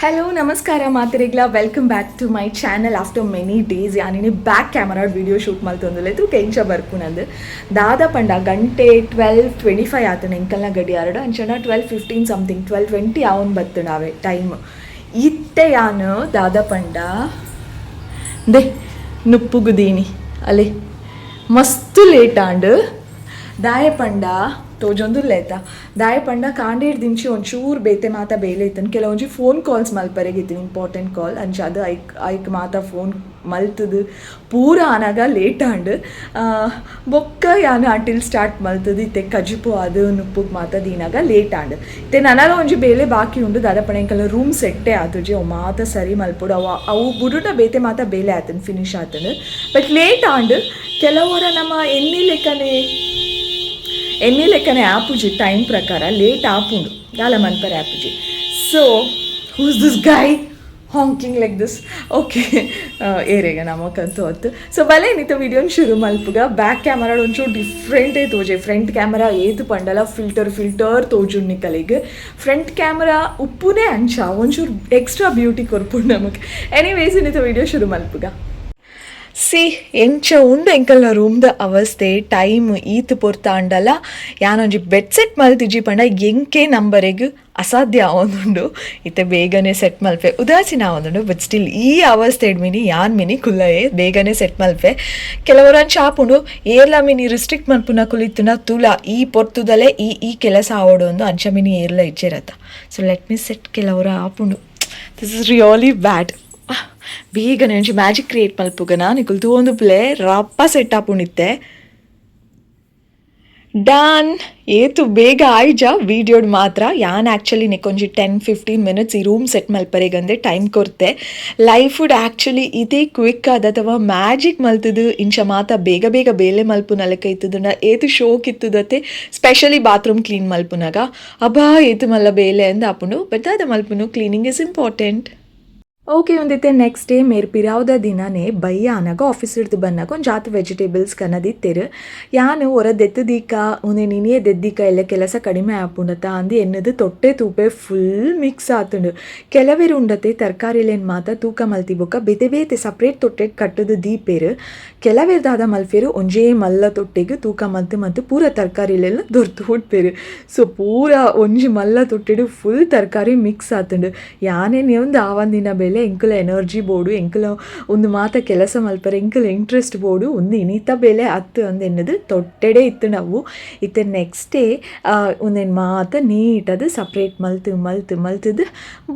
hello ನಮಸ್ಕಾರ ಮಾತಿರಿಗ್ಲ welcome back to my channel after many days ಯಾನಿನಿ ಬ್ಯಾಕ್ ಕ್ಯಾಮರಾ ವಿಡಿಯೋ ಶೂಟ್ ಮಲ್ತೊಂದುಲ್ಲೆ ತು ಕೆಂಚ ಬರ್ಪುನಂದು ದಾದ ಪಂಡ ಗಂಟೆ 12:25 ಆತನ ಎಂಕಲ್ನ ಗಡಿಯಾರಡು ಅಂಚನ 12:15 ಸಮಥಿಂಗ್ 12:20 ಅವನ್ ಬತ್ತುನಾವೆ ಟೈಮ್ ಇತ್ತೆ ಯಾನು ದಾದ ಪಂಡ ದೇ ನುಪ್ಪುಗುದೀನಿ ಅಲೆ ಮಸ್ತ್ ಲೇಟ್ ಆಂಡ್ ದಾಯ ಪಂಡ ತೋಜೊಂದುಲ್ಲೇತ ದಾಯ ಪಂಡ ಕಾಂಡೆ ಹಿಡ್ದಿಂಚಿ ಒಂಚೂರು ಬೇತೆ ಮಾತ ಬೇಲೆ ಇತ್ತನ್ ಕೆಲವೊಂಜಿ ಫೋನ್ ಕಾಲ್ಸ್ ಮಲ್ಪರೆಗಿತ್ತು ಇಂಪಾರ್ಟೆಂಟ್ ಕಾಲ್ ಅಂಚ ಅದು ಐಕ್ ಮಾತ ಫೋನ್ ಮಲ್ತದು ಪೂರ ಆನಾಗ ಲೇಟ್ ಆಂಡ್ ಬೊಕ್ಕ ಯಾನು ಅಟಿಲ್ ಸ್ಟಾರ್ಟ್ ಮಲ್ತದು ಇತ್ತೆ ಕಜಿಪು ಅದು ನುಪ್ಪುಗ್ ಮಾತ ದೀನಾಗ ಲೇಟ್ ಆಂಡ್ ಇತ್ತೆ ನನಗ ಒಂಜಿ ಬೇಲೆ ಬಾಕಿ ಉಂಡು ದಾದ ಪಣೆಂಕಲ್ಲ ರೂಮ್ ಸೆಟ್ಟೆ ಆತುಜಿ ಅವು ಮಾತ ಸರಿ ಮಲ್ಪುಡು ಅವು ಬುಡುಟ ಬೇತೆ ಮಾತ ಬೇಲೆ ಆತನ್ ಫಿನಿಶ್ ಆತನ್ ಬಟ್ ಲೇಟ್ ಆಂಡ್ ಕೆಲವರ ನಮ್ಮ ಎಣ್ಣೆ ಲೆಕ್ಕನೆ ಆಪುಜಿ ಟೈಮ್ ಪ್ರಕಾರ ಲೇಟ್ ಆಪುಂಡು ದಾಲ ಮನ್ಪರೆ ಆಪುಜಿ so who's this guy honking like this okay ಏರೆಗ ನಮಕಂತೂ ಹೊತ್ತು ಸೊ ಬಲೆ ಏನಿತ್ತು ವಿಡಿಯೋನ ಶುರು ಮಲ್ಪುಗ ಬ್ಯಾಕ್ ಕ್ಯಾಮರಾ ಒಂಚೂರು ಡಿಫ್ರೆಂಟೇ ತೋಜೆ ಫ್ರಂಟ್ ಕ್ಯಾಮರಾ ಏತು ಪಂಡಲ ಫಿಲ್ಟರ್ ತೋಜುಣ್ಣಿ ಕಲಿಗೆ ಫ್ರಂಟ್ ಕ್ಯಾಮರಾ ಉಪ್ಪುನೇ ಅಂಚ ಒಂಚೂರು ಎಕ್ಸ್ಟ್ರಾ ಬ್ಯೂಟಿ ಕೊರ್ಪುಂಡು ನಮಗೆ ಎನಿವೇಸ್ ಏನಿತ್ತು ವಿಡಿಯೋ ಶುರು ಮಲ್ಪುಗ ಸಿ ಎಂಚ ಉಂಡು ಎಂಕಲ್ನ ರೂಮ್ದ ಅವಸ್ಥೆ ಟೈಮ್ ಈತ್ ಪೊರ್ತಾಂಡಲ ಯಾನೊಂಜಿ ಬೆಡ್ ಸೆಟ್ ಮಲ್ತಿಜಿ ಪಂಡ ಎಂಕೆ ನಂಬರೆಗ್ ಅಸಾಧ್ಯ ಆವೊಂದುಂಡು ಇತ್ತೆ ಬೇಗನೆ ಸೆಟ್ ಮಲ್ಪೆ ಉದಾಸೀನ ಆವೊಂದುಂಡು ಬಟ್ ಸ್ಟಿಲ್ ಈ ಅವಸ್ಥೆ ಮಿನಿ ಯಾನ್ ಮಿನಿ ಕುಲ್ಲಯೇ ಬೇಗನೆ ಸೆಟ್ ಮಲ್ಪೆ ಕೆಲವರಂಚ ಆಪುಂಡು ಏರ್ಲ ಮಿನಿ ರಿಸ್ಟ್ರಿಕ್ಟ್ ಮಲ್ಪುನ ಕುಲಿತುನ ತುಲ ಈ ಪೊರ್ತುದಲೆ ಈ ಕೆಲಸ ಆವೋಡು ಒಂದು ಅಂಚ ಮಿನಿ ಏರ್ಲ ಇಚ್ಚೇರತ್ತ ಸೊ ಲೆಟ್ ಮಿ ಸೆಟ್ ಕೆಲವರ ಆಪುಂಡು ದಿಸ್ ಇಸ್ ರಿಯಲಿ ಬ್ಯಾಡ್ ಬೇಗನೆ ಒಂಚಿ ಮ್ಯಾಜಿಕ್ ಕ್ರಿಯೇಟ್ ಮಲ್ಪುಗನ ನಿಕುಲ್ ತೂವೊಂದು ಪ್ಲೇ ರಪ್ಪ ಸೆಟ್ ಆಪುಂಡಿತ್ತೆ ಡನ್ ಏತು ಬೇಗ ಆಯ್ಜ ವೀಡಿಯೋಡ್ ಮಾತ್ರ ಯಾನ್ ಆ್ಯಕ್ಚುಲಿ ನಿಕೊಂಜಿ 10-15 ಮಿನಿಟ್ಸ್ ಈ ರೂಮ್ ಸೆಟ್ ಮಲ್ಪರೆಗಂದೆ ಟೈಮ್ ಕೊರ್ತೆ ಲೈಫುಡ್ ಆ್ಯಕ್ಚುಲಿ ಇದೇ ಕ್ವಿಕ್ ಆದ ಅಥವಾ ಮ್ಯಾಜಿಕ್ ಮಲ್ತದು ಇಂಚ ಮಾತ ಬೇಗ ಬೇಗ ಬೇಲೆ ಮಲ್ಪುನ ಲೆಕ್ಕ ಇತ್ತದನ್ನ ಏತು ಶೋಕ್ ಇತ್ತದತ್ತೆ ಸ್ಪೆಷಲಿ ಬಾತ್ರೂಮ್ ಕ್ಲೀನ್ ಮಲ್ಪುನಾಗ ಅಬಾ ಏತು ಮಲ್ಲ ಬೇಲೆ ಅಂದ ಆಪುಂಡು ಬಟ್ ಅದ ಮಲ್ಪುನು ಕ್ಲೀನಿಂಗ್ ಇಸ್ ಇಂಪಾರ್ಟೆಂಟ್ ಓಕೆ ಒಂದಿತ್ತೆ ನೆಕ್ಸ್ಟ್ ಡೇ ಮೇರ್ ಪಿರಾವ್ದ ದಿನನೇ ಬಯ್ಯ ಅನಾಗ ಆಫೀಸ್ ಹಿಡ್ದು ಬನ್ನಾಗ ಒಂದು ಜಾತು ವೆಜಿಟೇಬಲ್ಸ್ ಕನ್ನದಿತ್ತೇರು ಯಾನು ಹೊರದೆತ್ತದೀಕ ಒಂದೇ ನಿನಿಯೇ ದೆದ್ದಿಕ ಎಲ್ಲ ಕೆಲಸ ಕಡಿಮೆ ಆಪುಂಡತ ಅಂದು ಎನ್ನದು ತೊಟ್ಟೆ ತೂಪೆ ಫುಲ್ ಮಿಕ್ಸ್ ಆತುಂಡು ಕೆಲವೇರು ಉಂಡತೆ ತರಕಾರಿಲೇನು ಮಾತ ತೂಕ ಮಲ್ತಿಬೊಕ್ಕ ಬೇತೆ ಬೇತೆ ಸಪ್ರೇಟ್ ತೊಟ್ಟೆ ಕಟ್ಟದು ದೀಪೇರು ಕೆಲವೇರ್ದಾದ ಮಲ್ಪೇರು ಒಂಜೇ ಮಲ್ಲ ತೊಟ್ಟೆಗೆ ತೂಕ ಮಲ್ತು ಪೂರ ತರಕಾರಿಲೆಲ್ಲ ದೊರ್ತು ಹುಡ್ಪೇರು ಸೊ ಪೂರ ಒಂಜಿ ಮಲ್ಲ ತೊಟ್ಟೆಡು ಫುಲ್ ತರಕಾರಿ ಮಿಕ್ಸ್ ಆತುಂಡು ಯಾನೇನು ಒಂದು ಆವಂದಿನ ಬೇಲೆ ಎಂಕುಲ ಎನರ್ಜಿ ಬೋಡು ಎಂಕುಲ ಒಂದು ಮಾತ ಕೆಲಸ ಮಲ್ಪರೆ ಎಂಕುಲ ಇಂಟ್ರೆಸ್ಟ್ ಬೋಡು ಒಂದು ಇನಿತ ಬೇಲೆ ಅತ್ತು ಅಂದೆನ್ನದು ತೊಟ್ಟೆಡೆ ಇತ್ತು ನಾವು ಇತ್ತೆ ನೆಕ್ಸ್ಟ್ ಡೇ ಒಂದೇನು ಮಾತ ನೀಟದು ಸಪ್ರೇಟ್ ಮಲ್ತದು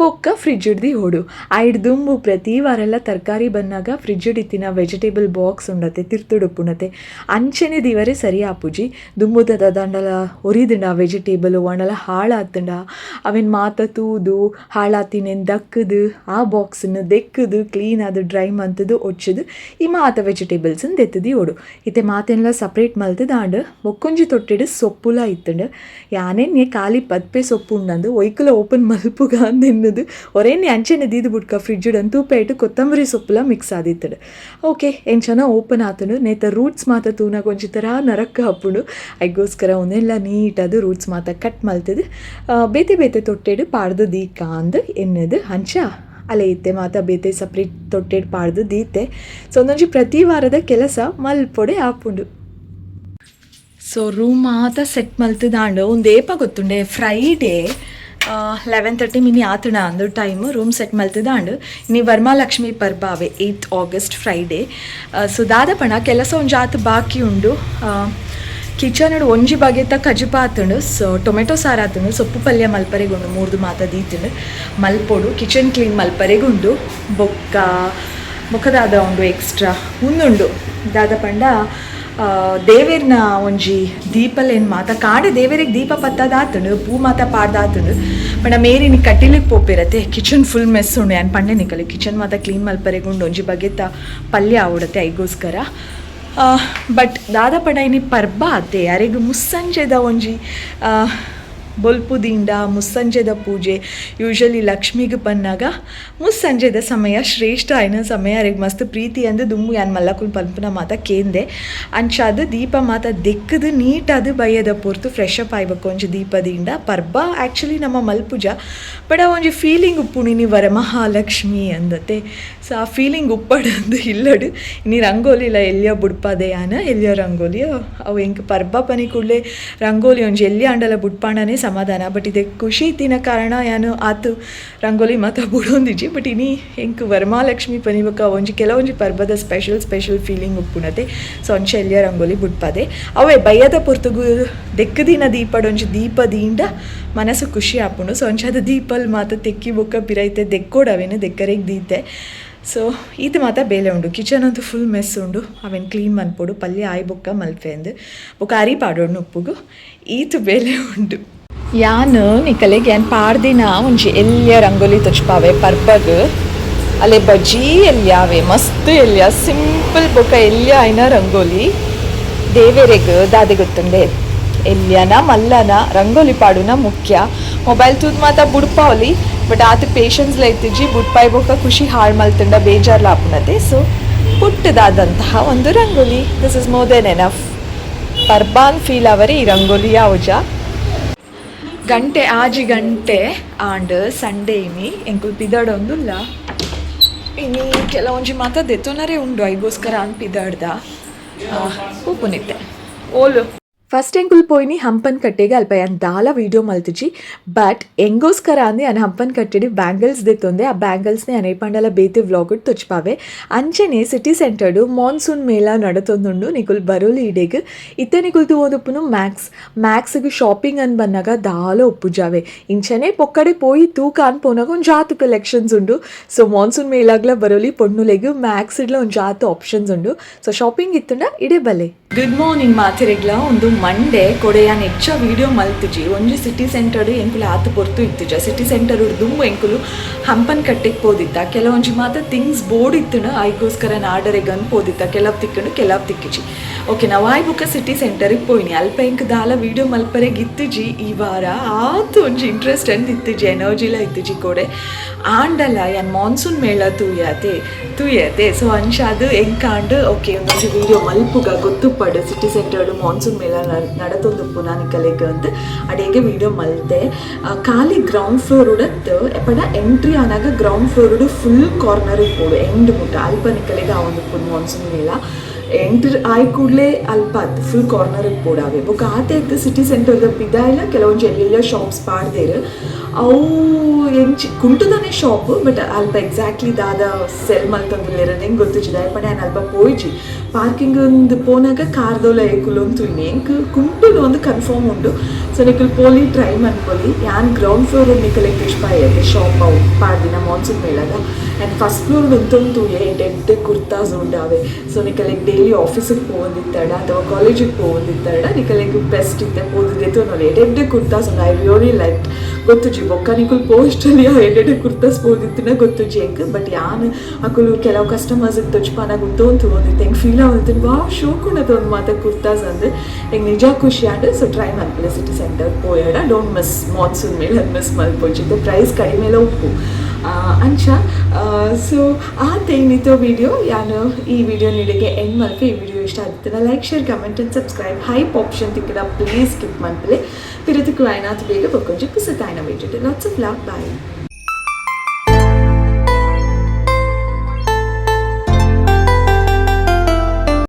ಬೊಕ್ಕ ಫ್ರಿಜ್ ಹಿಡ್ದು ಓಡು ಐಡ್ ದುಂಬು ಪ್ರತಿ ವಾರೆಲ್ಲ ತರಕಾರಿ ಬಂದಾಗ ಫ್ರಿಜ್ ಹಿಡಿತಿನ ವೆಜಿಟೇಬಲ್ ಬಾಕ್ಸ್ ಉಂಡತೆ ತಿರ್ತುಡುಪ್ಪುಣತೆ ಅಂಚೆನೆ ದಿವರೆ ಸರಿ ಆಪುಜಿ ದುಂಬುದ ದಂಡಲ ಒರಿದುಂಡ ವೆಜಿಟೇಬಲ್ ಒಣಲ ಹಾಳಾತುಂಡ ಅವೇನು ಮಾತ ತೂದು ಹಾಳಾತಿನೇನು ದಕ್ಕದು ಆ ಬಾಕ್ಸನ್ನು ದೆಕ್ಕದು ಕ್ಲೀನ್ ಅದು ಡ್ರೈ ಮಂತದು ಒಚ್ಚದು ಈ ಮಾತ ವೆಜಿಟೇಬಲ್ಸನ್ನು ದೆತ್ತದಿ ಓಡು ಇತ್ತೆ ಮಾತೆಲ್ಲ ಸಪ್ರೇಟ್ ಮಲ್ತದಾಂಡ್ ಬೊಕ್ಕೊಂಜಿ ತೊಟ್ಟೆಡು ಸೊಪ್ಪುಲ ಇತ್ತಂಡು ಯಾನೇನೆ ಖಾಲಿ ಪದ್ಪೆ ಸೊಪ್ಪು ಉಂಡಂದು ಒಯ್ಕುಲ ಓಪನ್ ಮಲ್ಪುಗ ಅಂದೆನ್ನದು ಒರೇನೆ ಅಂಚೆನೆ ದೀದು ಬಿಡ್ಕ ಫ್ರಿಜ್ಜುಡಂತೂ ಪೇಟು ಕೊತ್ತಂಬರಿ ಸೊಪ್ಪುಲ ಮಿಕ್ಸ್ ಆದಿತ್ತಡು ಓಕೆ ಎಂಚನ ಓಪನ್ ಆತನು ನೇತ ರೂಟ್ಸ್ ಮಾತ ತೂನಾಗ ಒಂಜಿ ಥರ ನರಕ್ಕ ಹಪ್ಪುಂಡು ಐಗೋಸ್ಕರ ಒಂದೆಲ್ಲ ನೀಟದು ರೂಟ್ಸ್ ಮಾತ ಕಟ್ ಮಲ್ತದು ಬೇತೆ ಬೇತೆ ತೊಟ್ಟೆಡು ಪಾಡ್ದು ದೀಕ ಅಂದು ಎನ್ನದು ಅಂಚ ಅಲೆ ಇತ್ತೆ ಮಾತ ಬೇತೆ ಸಪ್ರೇಟ್ ತೊಟ್ಟೆಡ್ ಪಾಡ್ದು ದೀತೆ ಸೊ ಒಂದೊಂಜಿ ಪ್ರತಿ ವಾರದ ಕೆಲಸ ಮಲ್ಪೊಡೆ ಆಪುಂಡು ಸೊ ರೂಮ್ ಮಾತ ಸೆಟ್ ಮಲ್ತದಾಂಡು ಒಂದು ಏಪ ಗೊತ್ತುಂಡೆ ಫ್ರೈಡೇ 11:30 ಮಿನಿ ಆತಣ ಅಂದು ಟೈಮ್ ರೂಮ್ ಸೆಟ್ ಮಲ್ತದಾಂಡು ಇನ್ನು ವರಮಹಾಲಕ್ಷ್ಮಿ ಪರ್ಬಾವೆ 8th August ಫ್ರೈಡೇ ಸೊ ದಾದಪಣ ಕೆಲಸ ಒಂದು ಜಾತು ಬಾಕಿ ಉಂಡು ಕಿಚನ್ ಒಂಜಿ ಬಗೆತ ಕಜುಪ ಆತುಂಡು ಸೊ ಟೊಮೆಟೊ ಸಾರು ಆತುಂಡು ಸೊಪ್ಪು ಪಲ್ಯ ಮಲ್ಪರೆಗುಂಡು ಮೂರ್ದು ಮಾತ ದೀತುಂಡು ಮಲ್ಪೊಡು ಕಿಚನ್ ಕ್ಲೀನ್ ಮಲ್ಪರೆಗುಂಡು ಬೊಕ್ಕದಾದ ಉಂಡು ಎಕ್ಸ್ಟ್ರಾ ಉಂದುಂಡು ದಾದ ಪಂಡ ದೇವೇರ್ನ ಒಂಜಿ ದೀಪಲೇನು ಮಾತ ಕಾಡೆ ದೇವೇರಿಗೆ ದೀಪ ಪತ್ತದಾತುಂಡು ಪೂ ಮಾತ ಪಾಡ್ದಾತುಂಡು ಪಂಡ ಮೇರಿನಿ ಕಟ್ಟಿಲಿಕ್ಕೆ ಪೋಪಿರತ್ತೆ ಕಿಚನ್ ಫುಲ್ ಮೆಸ್ ಉಂಡು ಏನು ಪಂಡೆ ನಿಕಲಿ ಕಿಚನ್ ಮಾತ ಕ್ಲೀನ್ ಮಲ್ಪರೆಗುಂಡು ಒಂಜಿ ಬಗೆತ ಪಲ್ಯ ಆವಡತ್ತೆ ಐಗೋಸ್ಕರ ಬಟ್ ದಾದ ಪಡ ಇನಿ ಪರ್ಬ ಆತೆ ಯಾರಿಗೂ ಮುಸ್ಸಂಜೆದ ಒಂಜಿ ಬೊಲ್ಪು ದಿಂಡ ಮುಸ್ಸಂಜೆದ ಪೂಜೆ ಯೂಶಲಿ ಲಕ್ಷ್ಮಿಗೆ ಬಂದಾಗ ಮುಸ್ಸಂಜೆದ ಸಮಯ ಶ್ರೇಷ್ಠ ಆಯ್ನ ಸಮಯ ಅವ್ರಿಗೆ ಮಸ್ತ್ ಪ್ರೀತಿ ಅಂದು ದುಮ್ಮು ಯಾನ್ ಮಲ್ಲಕುಲ್ ಪಲ್ಪುನ ಮಾತ ಕೇಂದೆ ಅಂಚಾದ ದೀಪ ಮಾತ ದೆಕ್ಕದು ನೀಟಾದ ಬಯ್ಯದ ಪೊರ್ತು ಫ್ರೆಶ್ ಅಪ್ ಆಯ್ಬೇಕು ಒಂಜಿ ದೀಪದಿಂದ ಪರ್ಬ ಆ್ಯಕ್ಚುಲಿ ನಮ್ಮ ಮಲ್ಪುಜ ಬಟ್ ಆ ಒಂಜಿ ಫೀಲಿಂಗ್ ಉಪ್ಪುಣಿನಿ ವರಮಹಾಲಕ್ಷ್ಮಿ ಅಂದತೆ ಸೊ ಆ ಫೀಲಿಂಗ್ ಉಪ್ಪಡಂದು ಇಲ್ಲಡು ಇನಿ ರಂಗೋಲಿ ಇಲ್ಲ ಎಲ್ಲಿಯ ಬುಡ್ಪದೆ ಯಾನ ಎಲ್ಲಿಯ ರಂಗೋಲಿ ಅವು ಎಂಕ್ ಪರ್ಬ ಪನಿ ಕೂಡಲೇ ರಂಗೋಲಿ ಒಂಜಿ ಎಲ್ಲಿ ಆಂಡಲ ಬುಡ್ಪಾಂಡನೇ ಸಮಾಧಾನ ಬಟ್ ಇದೆ ಖುಷಿ ಇತ್ತಿನ ಕಾರಣ ಯಾನು ಆತು ರಂಗೋಲಿ ಮಾತ ಬುಡೊಂದಿಜಿ ಬಟ್ ಇನಿ ಎಂಕ್ ವರಮಹಾಲಕ್ಷ್ಮಿ ಪನಿ ಬೊಕ ಒಂಜಿ ಕೆಲವೊಂಜಿ ಪರ್ಬದ ಸ್ಪೆಷಲ್ ಫೀಲಿಂಗ್ ಉಪ್ಪುನತೆ ಸೊ ಒಂಚ ಎಲ್ಲಿಯ ರಂಗೋಲಿ ಬುಡ್ಪದೆ ಅವೇ ಬಯ್ಯದ ಪೊರ್ತುಗು ದೆಕ್ಕದಿನ ದೀಪಡೊಂಜಿ ದೀಪದಿಂದ ಮನಸ್ಸು ಖುಷಿ ಆಪುಂಡು ಸೊ ಒಂಚಾದ ದೀಪಲ್ ಮಾತ ತೆಕ್ಕಿ ಬೊಕ್ಕ ಪಿರೈತೆ ದೆಕ್ಕೋಡವೇನು ದೆಕ್ಕರೆಗ್ ದೀತೆ ಸೊ ಇದು ಮಾತ ಬೇಲೆ ಉಂಡು ಕಿಚನ್ ಅಂತೂ ಫುಲ್ ಮೆಸ್ ಉಂಡು ಅವೇನು ಕ್ಲೀನ್ ಮನ್ಪೋಡು ಪಲ್ಯ ಆಯ್ ಬೊಕ್ಕ ಮಲ್ಪೆ ಅಂದು ಬೊಕ್ಕ ಅರಿ ಪಾಡೋಡು ಉಪ್ಪುಗು ಈತು ಬೇಲೆ ಉಂಡು ಯಾನು ನಿಕಲೆಗೆ ಏನು ಪಾಡ್ದಿನ ಒಂಜಿ ಎಲ್ಲಿಯ ರಂಗೋಲಿ ತೊಚ್ಪಾವೆ ಪರ್ಬಗ್ ಅಲ್ಲೇ ಬಜ್ಜಿ ಎಲ್ಲಿಯಾವೆ ಮಸ್ತ್ ಎಲ್ಲಿಯ ಸಿಂಪಲ್ ಬೊಕ್ಕ ಎಲ್ಲಿಯ ಆಯ್ನ ರಂಗೋಲಿ ದೇವೇರೆಗ್ ದಾದೆ ಗೊತ್ತುಂಡೆ ಎಲ್ಲಿಯನ ಮಲ್ಲನ ರಂಗೋಲಿ ಪಾಡುನ ಮುಖ್ಯ ಮೊಬೈಲ್ ತೂದ್ ಮಾತ ಬುಡ್ಪಾವಲಿ ಬಟ್ ಆತ ಪೇಷನ್ಸ್ಲ ಇತ್ತಿಜಿ ಬುಡ್ಪಾಯ್ ಬೊಕ್ಕ ಖುಷಿ ಹಾಳು ಮಲ್ತಂಡ ಬೇಜಾರ್ಲ ಆಪುನತೆ ಸೊ ಪುಟ್ಟದಾದಂತಹ ಒಂದು rangoli this is more then enough ಪರ್ಬಾನ್ ಫೀಲ್ ಅವರೇ ಈ ರಂಗೋಲಿ ಯಾವಜ ಗಂಟೆ ಆಜಿ ಗಂಟೆ ಆಂಡ್ ಸಂಡೇ ಇನಿ ಎಂಕುಲ್ ಪಿದಾಡೊಂದುಲ್ಲ ಇನಿ ಕೆಲವೊಂಜಿ ಮಾತ ದೆತ್ತೋನರೇ ಉಂಡು ಐಗೋಸ್ಕರ ಅಂತ ಪಿದಾಡ್ದ ಉಪ್ಪುನಿತ್ತೆ ಓಲು ಫಸ್ಟ್ ಎಂಕುಲ್ ಪೋಯ್ನಿ ಹಂಪನ್ ಕಟ್ಟೆಗೆ ಅಲ್ಪ ಯಾನ್ ದಾಲ ವೀಡಿಯೋ ಮಲ್ತಿಜಿ ಬಟ್ ಎಂಗೋಸ್ಕರ ಅಂದೆ ಯಾನ್ ಹಂಪನ್ ಕಟ್ಟೆಡಿ ಬ್ಯಾಂಗಲ್ಸ್ ದೆತ್ತೊಂದೆ ಆ ಬ್ಯಾಂಗಲ್ಸ್ನೆ ಯಾನ್ ಏಪಂಡಲ ಬೇತೆ ವ್ಲಾಗ್ ತೊಚ್ಪಾವೆ ಅಂಚೆನೆ ಸಿಟಿ ಸೆಂಟರ್ಡು ಮಾನ್ಸೂನ್ ಮೇಳ ನಡತೊಂದುಂಡು ನಿಕುಲ್ ಬರೋಲಿ ಇಡೆಗ್ ಇತ್ತೆ ನಿಕುಲ್ ತೂವೊಂದುಪ್ಪುನು ಮ್ಯಾಕ್ಸ್ಗೆ ಶಾಪಿಂಗ್ ಅನ್ ಬನ್ನಾಗ ದಾಲ ಉಪ್ಪುಜಾವೆ ಇಂಚನೆ ಪೊಕ್ಕಡೆ ಪೋಯಿ ತೂಕ ಅನ್ಪೋನಾಗ ಒಂದು ಜಾತು ಕಲೆಕ್ಷನ್ಸ್ ಉಂಡು ಸೊ ಮಾನ್ಸೂನ್ ಮೇಳಾಗ್ಲ ಬರೋಲಿ ಪೊಣ್ಣುಲೆಗ್ ಮ್ಯಾಕ್ಸ್ ಇಡ್ಲ ಒಂದು ಜಾತು ಆಪ್ಷನ್ಸ್ ಉಂಡು ಸೊ ಶಾಪಿಂಗ್ ಇತ್ತುಂಡ ಇಡೆ ಬಲೆ ಗುಡ್ ಮಾರ್ನಿಂಗ್ ಮಾತಿರೆಗ್ಲ ಒಂದು ಮಂಡೇ ಕೊಡೆಯಾನ್ ಹೆಚ್ಚ ವೀಡಿಯೋ ಮಲ್ತಿಜಿ ಒಂಜಿ ಸಿಟಿ ಸೆಂಟರ್ ಎಂಕುಲು ಆತು ಪೊರ್ತು ಇತ್ತಿಜ ಸಿಟಿ ಸೆಂಟರ್ ದುಂಬು ಎಂಕುಲು ಹಂಪನ್ ಕಟ್ಟೆಗೆ ಪೋದಿತ್ತ ಕೆಲವೊಂಜಿ ಮಾತ ಥಿಂಗ್ಸ್ ಬೋರ್ಡ್ ಇತ್ತುನ ಐಗೋಸ್ಕರ ನಾಡರೆಗನ್ ಪೋದಿತ್ತ ಕೆಲವ್ ತಿಕ್ಕಂಡು ಕೆಲವ್ ತಿಕ್ಕಿಜಿ ಓಕೆ ನಾವು ಆಯ್ ಬುಕ್ಕ ಸಿಟಿ ಸೆಂಟರಿಗೆ ಪೋಯ್ನಿ ಅಲ್ಪ ಎಂಕ್ ದಾಲ ವೀಡಿಯೋ ಮಲ್ಪರೆಗೆ ಇತ್ತಿಜಿ ಈ ವಾರ ಆತು ಒಂಜಿ ಇಂಟ್ರೆಸ್ಟ್ ಅಂದ್ ಇತ್ತಿಜಿ ಎನರ್ಜಿಲ ಇತ್ತಿಜಿ ಕೊಡೆ ಆಂಡಲ ಯಾನ್ ಮಾನ್ಸೂನ್ ಮೇಳ ತೂಯತೆ ಸೊ ಅಂಚಾದು ಎಂಕಾಂಡ್ ಓಕೆ ಒಂದೊಂಜಿ ವೀಡಿಯೋ ಮಲ್ಪುಗ ಗೊತ್ತುಪಡು ಸಿಟಿ ಸೆಂಟರ್ಡು ಮಾನ್ಸೂನ್ ಮೇಳ ನಡತೊಂದುಪ್ಪು ನಾನು ಕಲೆಗೆ ಅಂತ ಅಡೆಗೆ ವೀಡಿಯೋ ಮಲ್ತೆ ಖಾಲಿ ಗ್ರೌಂಡ್ ಫ್ಲೋರ್ ಉಡತ್ತು ಎಪಡ ಎಂಟ್ರಿ ಆನಾಗ ಗ್ರೌಂಡ್ ಫ್ಲೋರ್ ಉಡು ಫುಲ್ ಕಾರ್ನರ್ ಇಪ್ಪೋಡು ಎಂಡ್ ಮುಟ್ಟ ಅಲ್ಪ ನಿಕಲೆಗೆ ಆ ಒಂದು ಮಾನ್ಸೂನ್ ಮೇಳ ಎಂಟ್ರ್ ಆಯ್ ಕೂಡಲೇ ಅಲ್ಪ ಅದು ಫುಲ್ ಕಾರ್ನರ್ ಪೋಡಾವೆ ಬೊಕ್ಕ ಆತೆ ಆಗ್ತದೆ ಸಿಟಿ ಸೆಂಟರ್ದ ಪಿದಾಯಿಲ್ಲ ಕೆಲವೊಂದು ಎಲ್ಲೆಲ್ಲ ಶಾಪ್ಸ್ ಪಾಡ್ದೇರು ಅವು ಎಂಚಿ ಕುಂಟುದಾನೆ ಶಾಪ್ ಬಟ್ ಅಲ್ಪ ಎಕ್ಸಾಕ್ಟ್ಲಿ ದಾದ ಸೆಲ್ ಮಲ್ತಂದಿಲ್ಲ ಹೆಂಗೆ ಗೊತ್ತಿಚ್ಚಿದ ಪಡೆ ನಾನು ಅಲ್ಪ ಪೋಯ್ಜಿ ಪಾರ್ಕಿಂಗ್ ಒಂದು ಪೋನಾಗ ಕಾರ್ದೋಲ ಏಕುಲು ಅಂತೂ ಎಂಕ್ ಕುಂಟುಲು ಒಂದು ಕನ್ಫರ್ಮ್ ಉಂಡು ಸೊ ನಿಕಲ್ ಪೋಲಿ ಟ್ರೈ ಮನ್ಕೊಲಿ ಯಾನ್ ಗ್ರೌಂಡ್ ಫ್ಲೋರ್ ನಿಕಲೆಗೆ ಇಷ್ಟ ಆಯ್ತು ಶಾಪ್ ಅವು ಪಾಡ್ದಿನ ಮಾನ್ಸೂನ್ ಮೇಳಾಗ ಆ್ಯಂಡ್ ಫಸ್ಟ್ ಫ್ಲೋರ್ ಉಂತಂತೂ ಎಡ್ಡೆ ಕುರ್ತಾಸ್ ಉಂಡಾವೆ ಸೊ ನಿಕಲೆಗೆ ಡೈಲಿ ಆಫೀಸಿಗೆ ಪೋದಿತ್ತಡ ಅಥವಾ ಕಾಲೇಜಿಗೆ ಪೋದಿತ್ತಡ ನಿಕಲೆಗೆ ಬೆಸ್ಟ್ ಇತ್ತೆ ಪೋದಿದ್ದು ನೋಡಿ ಎಡ್ಡೆ ಕುರ್ತಾಸ್ ಉಂಡು ಐ ರಿಯಲಿ ಲೈಕ್ ಗೊತ್ತುಜಿ ಬೊಕ್ಕ ನಿಕುಲ್ ಪೋಸ್ಟಲ್ಲಿ ಎಡ್ಡೆ ಕುರ್ತಾಸ್ ಪೋದಿತ್ತಿನ ಗೊತ್ತುಜಿ ಎಂಕ್ ಬಟ್ ಯಾನ್ ಅಕುಲು ಕೆಲವು ಕಸ್ಟಮರ್ಸಿಗೆ ತೊಚ್ಪಾನಾಗ ಉಂತೊಂದು ಓದಿತ್ತು ಹೆಂಗೆ ಫೀಲ್ ಆಗುತ್ತೆ ವಾ ಶೋಕುಣದ ಒಂದು ಮಾತ ಕುರ್ತಾಸ್ ಅಂದ್ರೆ ಹೆಂಗೆ ನಿಜ ಖುಷಿ ಆಂಡ್ ಸೊ ಟ್ರೈ ಮಲ್ಪಲೆ ಸಿಟಿ ಸೆಂಟರ್ ಪೋಯಾಡ ಡೋಂಟ್ ಮಿಸ್ ಮಾನ್ಸೂನ್ ಮೇಲೆ ಮಿಸ್ ಮಲ್ಪೋಜಿತ್ತು ಪ್ರೈಸ್ ಕಡಿಮೆಲ ಉಪ್ಪು ಅಂಚ ಸೊ ಆತೇನಿತ್ತು ವಿಡಿಯೋ ಯಾನು ಈ ವಿಡಿಯೋ ನೀಡಿಗೆ ಎಂಡ್ ಮಲ್ಪೆ ಈ ವಿಡಿಯೋ ಇಷ್ಟ ಆಗುತ್ತೆ like share comment and subscribe hype option ತಿಕ್ಕಡ ಪ್ಲೀಸ್ ಸ್ಕಿಪ್ ಮಲ್ಪಲೆ ಪಿರತಿಕ್ಕು ಆಯ್ನಾತ್ ಬೇಗ ಬಕ್ಕೊಂಜಿ ಪುಸತಾಯ್ನ video lots of love bye